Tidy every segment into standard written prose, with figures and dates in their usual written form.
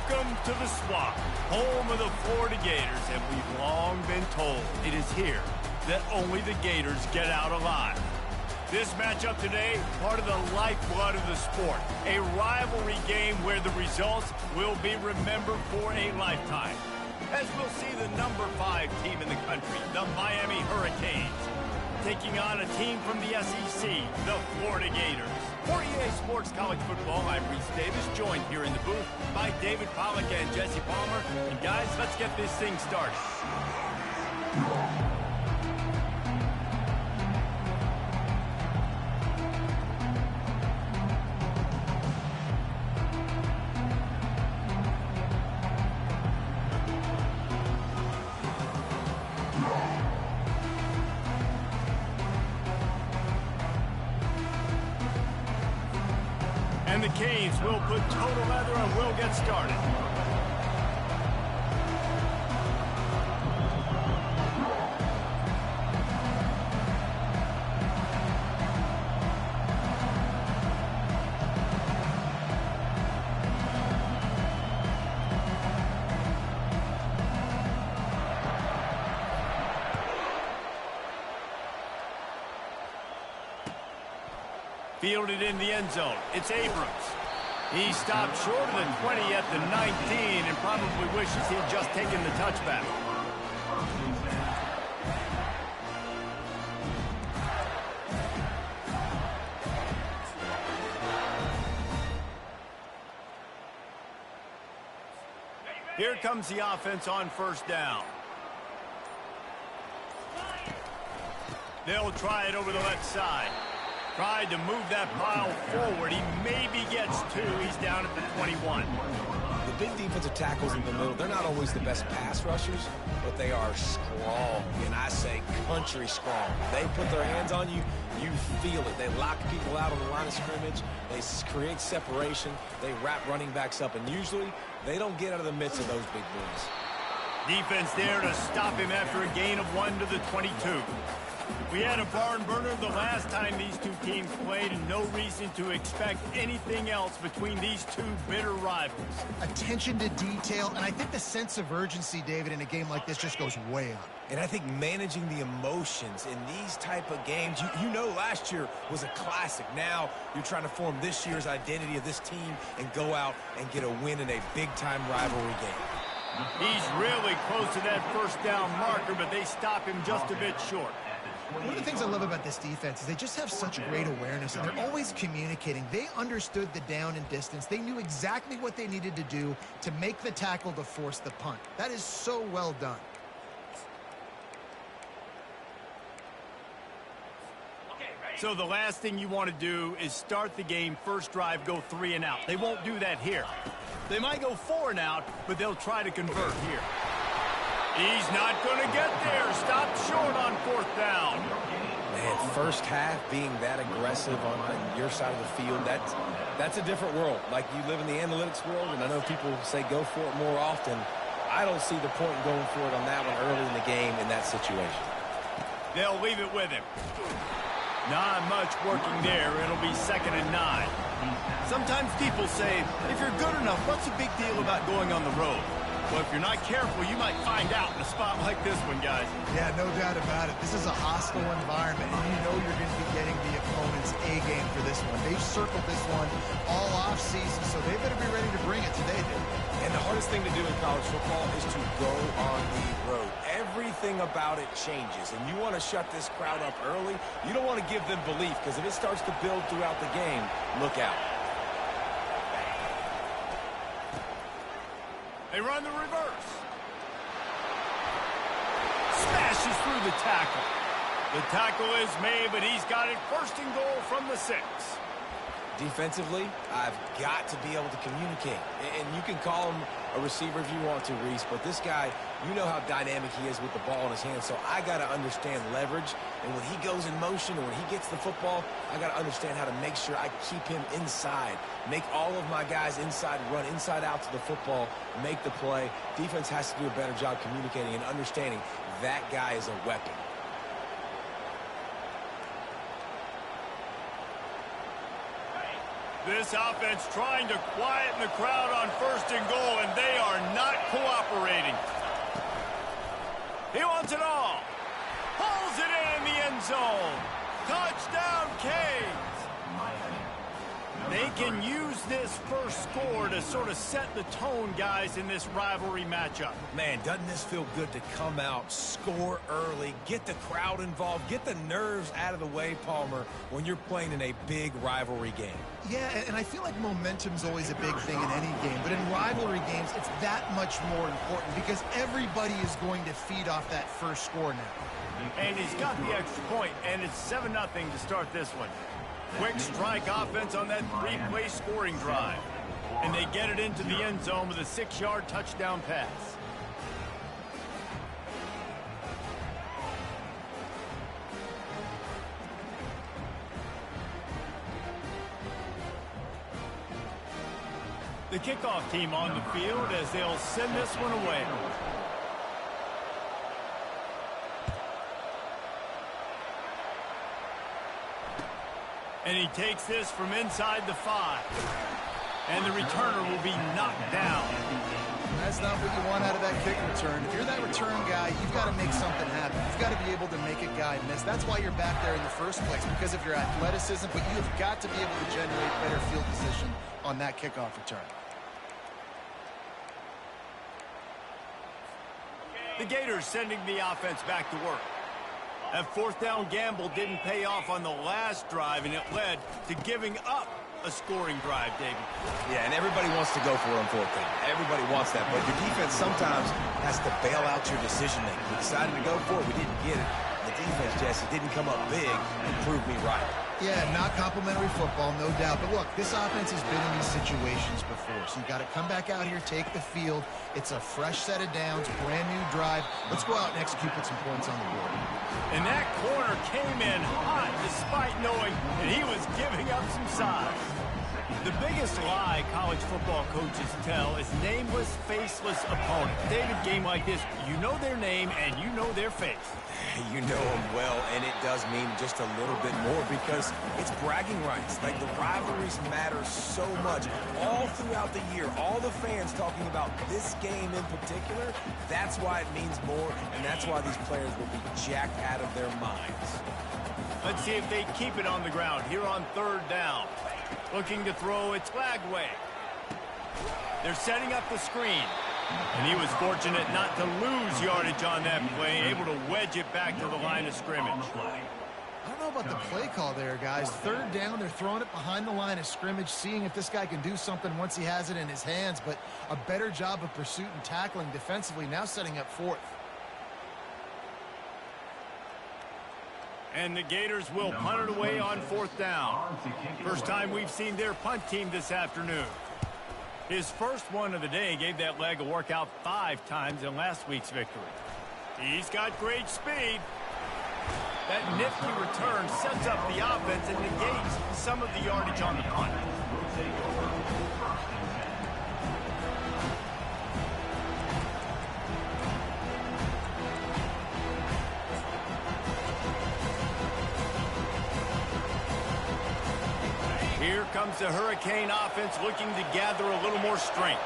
Welcome to the Swamp, home of the Florida Gators, and we've long been told it is here that only the Gators get out alive. This matchup today, part of the lifeblood of the sport, a rivalry game where the results will be remembered for a lifetime. As we'll see the number 5 team in the country, the Miami Hurricanes, taking on a team from the SEC, the Florida Gators. For EA Sports College Football, I'm Reese Davis, joined here in the booth by David Pollack and Jesse Palmer. And guys, let's get this thing started. And the Canes will put total leather and will get started. Fielded in the end zone. It's Abrams. He stopped short of the 20 at the 19 and probably wishes he had just taken the touchback. Here comes the offense on first down. They'll try it over the left side. Tried to move that pile forward. He maybe gets 2. He's down at the 21. The big defensive tackles in the middle, they're not always the best pass rushers, but they are strong, and I say country strong. They put their hands on you, you feel it. They lock people out on the line of scrimmage. They create separation. They wrap running backs up, and usually they don't get out of the midst of those big boys. Defense there to stop him after a gain of 1 to the 22. We had a barn burner the last time these two teams played, and no reason to expect anything else between these two bitter rivals. Attention to detail, and I think the sense of urgency, David, in a game like this just goes way up. And I think managing the emotions in these type of games, you know last year was a classic. Now you're trying to form this year's identity of this team and go out and get a win in a big-time rivalry game. He's really close to that first down marker, but they stop him just a bit short. One of the things I love about this defense is they just have such great awareness, and they're always communicating. They understood the down and distance. They knew exactly what they needed to do to make the tackle to force the punt. That is so well done. So the last thing you want to do is start the game, first drive, go 3 and out. They won't do that here. They might go 4 and out, but they'll try to convert here. He's not going to get there. Stopped short on 4th down. Man, first half being that aggressive on your side of the field, that's a different world. Like, you live in the analytics world, and I know people say go for it more often. I don't see the point in going for it on that one early in the game in that situation. They'll leave it with him. Not much working there. It'll be 2nd and 9. Sometimes people say, if you're good enough, what's the big deal about going on the road? Well, if you're not careful, you might find out in a spot like this one, guys. Yeah, no doubt about it. This is a hostile environment, and you know you're going to be getting the opponent's A-game for this one. They've circled this one all off-season, so they better be ready to bring it today, dude. And the hardest thing to do in college football is to go on the road. Everything about it changes, and you want to shut this crowd up early. You don't want to give them belief, because if it starts to build throughout the game, look out. They run the reverse. Smashes through the tackle. The tackle is made, but he's got it 1st and goal from the 6. Defensively, I've got to be able to communicate. And you can call him a receiver if you want to, Reese, but this guy, you know how dynamic he is with the ball in his hands, so I got to understand leverage. And when he goes in motion and when he gets the football, I got to understand how to make sure I keep him inside. Make all of my guys inside, run inside out to the football, make the play. Defense has to do a better job communicating and understanding that guy is a weapon. This offense trying to quieten the crowd on 1st and goal, and they are not cooperating. He wants it all. Pulls it in the end zone. Touchdown, Canes. They can use this first score to sort of set the tone, guys, in this rivalry matchup. Man, doesn't this feel good to come out, score early, get the crowd involved, get the nerves out of the way, Palmer, when you're playing in a big rivalry game? Yeah, and I feel like momentum's always a big thing in any game, but in rivalry games, it's that much more important because everybody is going to feed off that first score now. And he's got the extra point, and it's 7-0 to start this one. Quick strike offense on that 3-play scoring drive. And they get it into the end zone with a 6-yard touchdown pass. The kickoff team on the field as they'll send this one away. And he takes this from inside the 5. And the returner will be knocked down. That's not what you want out of that kick return. If you're that return guy, you've got to make something happen. You've got to be able to make a guy miss. That's why you're back there in the first place, because of your athleticism, but you have got to be able to generate better field position on that kickoff return. The Gators sending the offense back to work. That 4th down gamble didn't pay off on the last drive, and it led to giving up a scoring drive, David. Yeah, and everybody wants to go for it on 4th down. Everybody wants that, but your defense sometimes has to bail out your decision-making. We decided to go for it. We didn't get it. The defense, Jesse, didn't come up big and prove me right. Yeah, not complimentary football, no doubt. But look, this offense has been in these situations before. So you got to come back out here, take the field. It's a fresh set of downs, brand new drive. Let's go out and execute, put some points on the board. And that corner came in hot despite knowing that he was giving up some size. The biggest lie college football coaches tell is nameless, faceless opponent. David, game like this, you know their name and you know their face. You know them well, and it does mean just a little bit more because it's bragging rights. Like, the rivalries matter so much all throughout the year. All the fans talking about this game in particular, that's why it means more, and that's why these players will be jacked out of their minds. Let's see if they keep it on the ground here on 3rd down. Looking to throw, it's Flagway. They're setting up the screen. And he was fortunate not to lose yardage on that play, able to wedge it back to the line of scrimmage. I don't know about the play call there, guys. 3rd down, they're throwing it behind the line of scrimmage, seeing if this guy can do something once he has it in his hands, but a better job of pursuit and tackling defensively, now setting up 4th. And the Gators will punt it away on 4th down. First time we've seen their punt team this afternoon. His first one of the day gave that leg a workout 5 times in last week's victory. He's got great speed. That nifty return sets up the offense and negates some of the yardage on the punt. Here comes the Hurricane offense looking to gather a little more strength.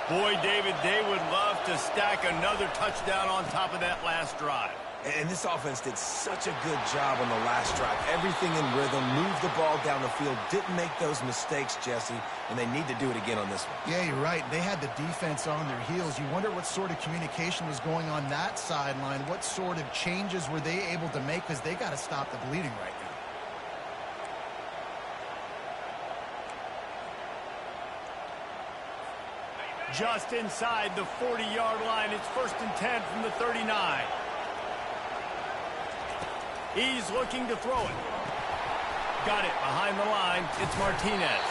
Boy, David, they would love to stack another touchdown on top of that last drive. And this offense did such a good job on the last drive. Everything in rhythm, moved the ball down the field, didn't make those mistakes, Jesse, and they need to do it again on this one. Yeah, you're right. They had the defense on their heels. You wonder what sort of communication was going on that sideline. What sort of changes were they able to make, because they got to stop the bleeding right now. Just inside the 40-yard line. It's 1st and 10 from the 39. He's looking to throw it. Got it behind the line. It's Martinez.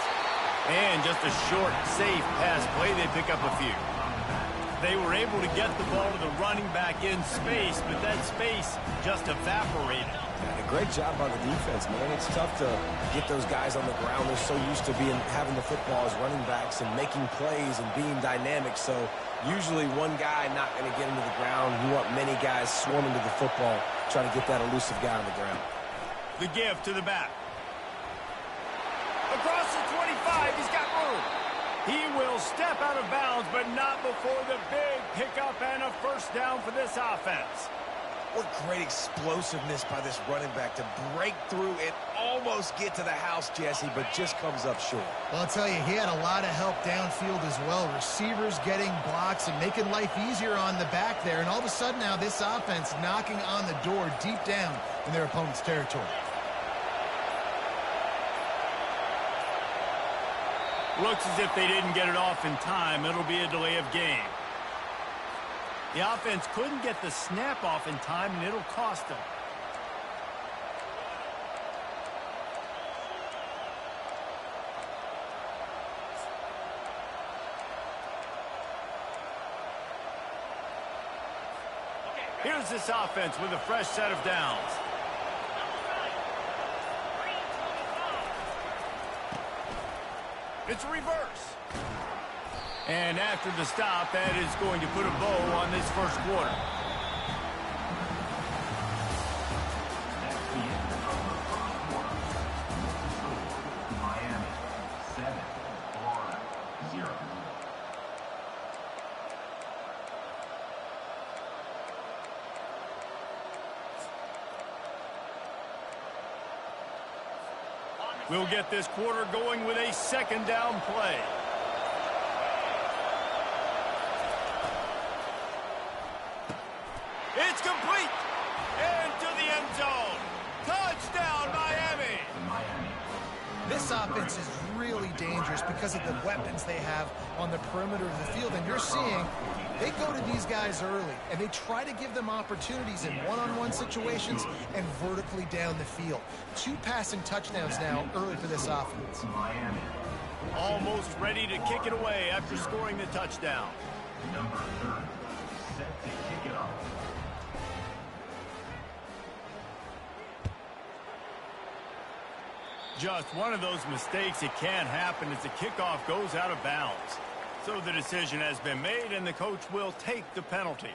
And just a short, safe pass play. They pick up a few. They were able to get the ball to the running back in space, but that space just evaporated. And a great job by the defense, man. It's tough to get those guys on the ground. They're so used to having the football as running backs and making plays and being dynamic. So usually one guy not going to get into the ground. You want many guys swarming to the football, try to get that elusive guy on the ground. The give to the back. Across the 25. He will step out of bounds, but not before the big pickup and a first down for this offense. What great explosiveness by this running back to break through and almost get to the house, Jesse, but just comes up short. Well, I'll tell you, he had a lot of help downfield as well. Receivers getting blocks and making life easier on the back there. And all of a sudden now this offense knocking on the door deep down in their opponent's territory. Looks as if they didn't get it off in time. It'll be a delay of game. The offense couldn't get the snap off in time, and it'll cost them. Here's this offense with a fresh set of downs. It's reverse. And after the stop, that is going to put a bow on this first quarter. Miami 7, Florida 0. We'll get this quarter going with a second down play. It's complete. Into the end zone. Touchdown, Miami. This offense is really dangerous because of the weapons they have on the perimeter of the field. And you're seeing they go to these guys early, and they try to give them opportunities in one-on-one situations and vertically down the field. 2 passing touchdowns now early for this offense. Almost ready to kick it away after scoring the touchdown. Number 30, set to kick it off. Just one of those mistakes. It can't happen as the kickoff goes out of bounds. So the decision has been made, and the coach will take the penalty.